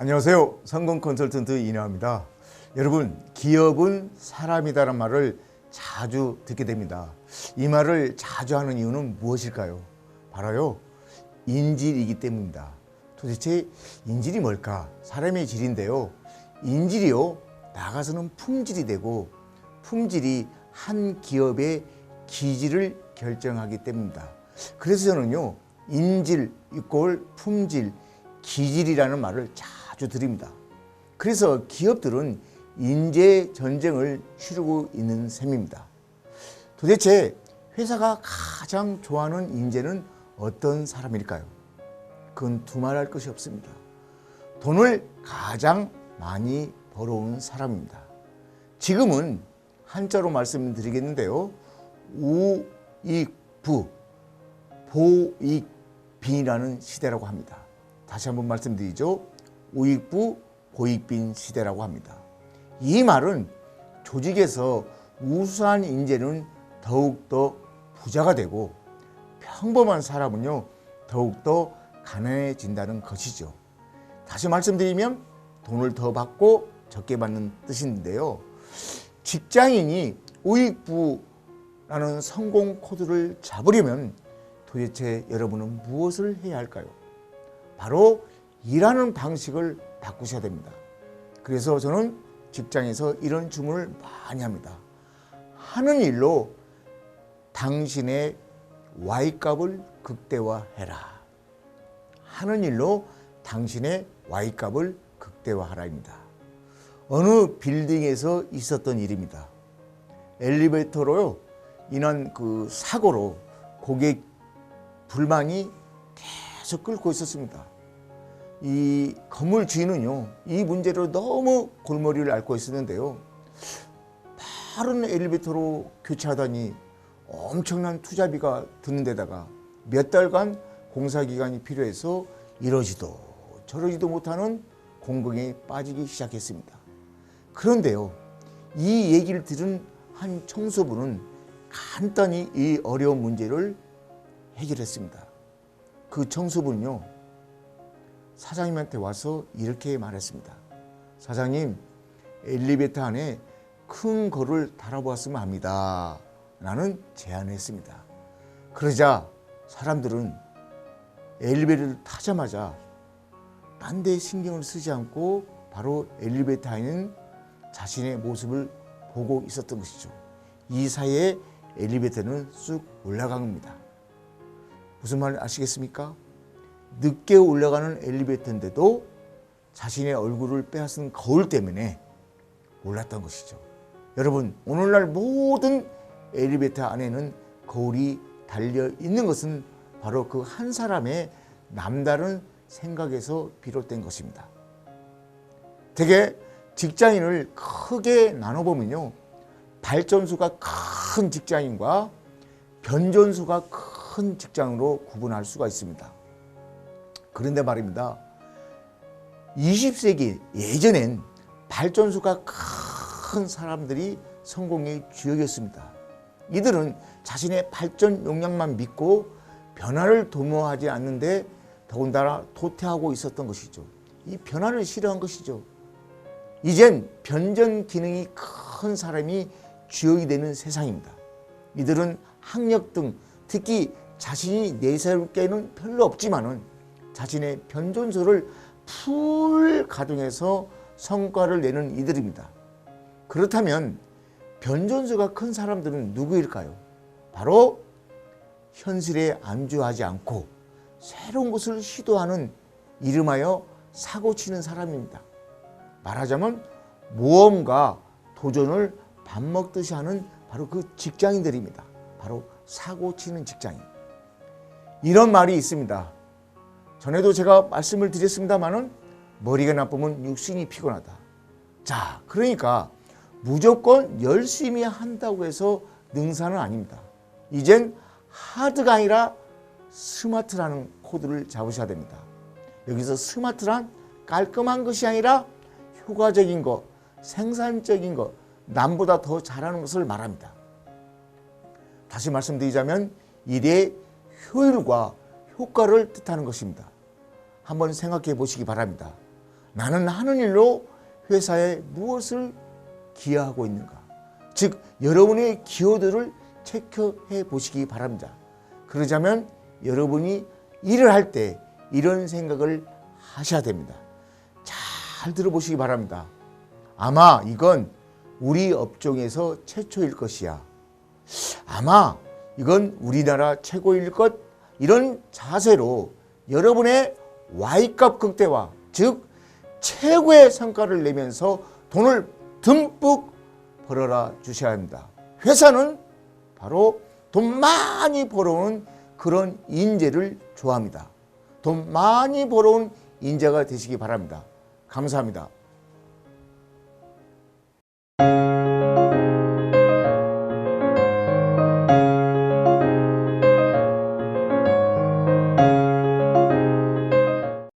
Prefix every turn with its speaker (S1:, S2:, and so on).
S1: 안녕하세요. 성공 컨설턴트 이나입니다. 여러분, 기업은 사람이다라는 말을 자주 듣게 됩니다. 이 말을 자주 하는 이유는 무엇일까요? 바로요, 인질이기 때문입니다. 도대체 인질이 뭘까? 사람의 질인데요. 인질이요, 나가서는 품질이 되고 품질이 한 기업의 기질을 결정하기 때문입니다. 그래서 저는요, 인질 이꼴 품질, 기질이라는 말을 자주 드립니다. 그래서 기업들은 인재 전쟁을 치르고 있는 셈입니다. 도대체 회사가 가장 좋아하는 인재는 어떤 사람일까요? 그건 두말할 것이 없습니다. 돈을 가장 많이 벌어오는 사람입니다. 지금은 한자로 말씀드리겠는데요. 우익부, 보익빈이라는 시대라고 합니다. 다시 한번 말씀드리죠. 우익부, 보익빈 시대라고 합니다. 이 말은 조직에서 우수한 인재는 더욱더 부자가 되고 평범한 사람은요, 더욱더 가난해진다는 것이죠. 다시 말씀드리면 돈을 더 받고 적게 받는 뜻인데요. 직장인이 우익부라는 성공 코드를 잡으려면 도대체 여러분은 무엇을 해야 할까요? 바로 일하는 방식을 바꾸셔야 됩니다. 그래서 저는 직장에서 이런 주문을 많이 합니다. 하는 일로 당신의 Y값을 극대화해라. 하는 일로 당신의 Y값을 극대화하라입니다. 어느 빌딩에서 있었던 일입니다. 엘리베이터로요, 인한 그 사고로 고객 불만이 계속 끓고 있었습니다. 이 건물 주인은요, 이 문제로 너무 골머리를 앓고 있었는데요. 빠른 엘리베이터로 교체하다니 엄청난 투자비가 드는 데다가 몇 달간 공사기간이 필요해서 이러지도 저러지도 못하는 공경에 빠지기 시작했습니다. 그런데요, 이 얘기를 들은 한 청소부는 간단히 이 어려운 문제를 해결했습니다. 그 청소부는요, 사장님한테 와서 이렇게 말했습니다. 사장님, 엘리베이터 안에 큰 거를 달아보았으면 합니다. 라는 제안을 했습니다. 그러자 사람들은 엘리베이터를 타자마자 딴 데 신경을 쓰지 않고 바로 엘리베이터 안에 있는 자신의 모습을 보고 있었던 것이죠. 이 사이에 엘리베이터는 쑥 올라간 겁니다. 무슨 말 아시겠습니까? 늦게 올라가는 엘리베이터인데도 자신의 얼굴을 빼앗은 거울 때문에 올랐던 것이죠. 여러분, 오늘날 모든 엘리베이터 안에는 거울이 달려 있는 것은 바로 그 한 사람의 남다른 생각에서 비롯된 것입니다. 되게 직장인을 크게 나눠보면요, 발전수가 큰 직장인과 변전수가 큰 직장으로 구분할 수가 있습니다. 그런데 말입니다, 20세기 예전엔 발전수가 큰 사람들이 성공의 주역이었습니다. 이들은 자신의 발전 역량만 믿고 변화를 도모하지 않는데 더군다나 도태하고 있었던 것이죠. 이 변화를 싫어한 것이죠. 이젠 변전 기능이 큰 사람이 주역이 되는 세상입니다. 이들은 학력 등 특히 자신이 내세울 게는 별로 없지만은 자신의 변전소를 풀 가동해서 성과를 내는 이들입니다. 그렇다면 변전소가 큰 사람들은 누구일까요? 바로 현실에 안주하지 않고 새로운 것을 시도하는 이름하여 사고치는 사람입니다. 말하자면 모험과 도전을 밥 먹듯이 하는 바로 그 직장인들입니다. 바로 사고치는 직장인. 이런 말이 있습니다. 전에도 제가 말씀을 드렸습니다마는 머리가 나쁘면 육신이 피곤하다. 자, 그러니까 무조건 열심히 한다고 해서 능사는 아닙니다. 이젠 하드가 아니라 스마트라는 코드를 잡으셔야 됩니다. 여기서 스마트란 깔끔한 것이 아니라 효과적인 것, 생산적인 것, 남보다 더 잘하는 것을 말합니다. 다시 말씀드리자면 일의 효율과 효과를 뜻하는 것입니다. 한번 생각해 보시기 바랍니다. 나는 하는 일로 회사에 무엇을 기여하고 있는가? 즉 여러분의 기여도를 체크해 보시기 바랍니다. 그러자면 여러분이 일을 할 때 이런 생각을 하셔야 됩니다. 잘 들어보시기 바랍니다. 아마 이건 우리 업종에서 최초일 것이야. 아마 이건 우리나라 최고일 것. 이런 자세로 여러분의 Y값 극대화, 즉 최고의 성과를 내면서 돈을 듬뿍 벌어라 주셔야 합니다. 회사는 바로 돈 많이 벌어오는 그런 인재를 좋아합니다. 돈 많이 벌어온 인재가 되시기 바랍니다. 감사합니다.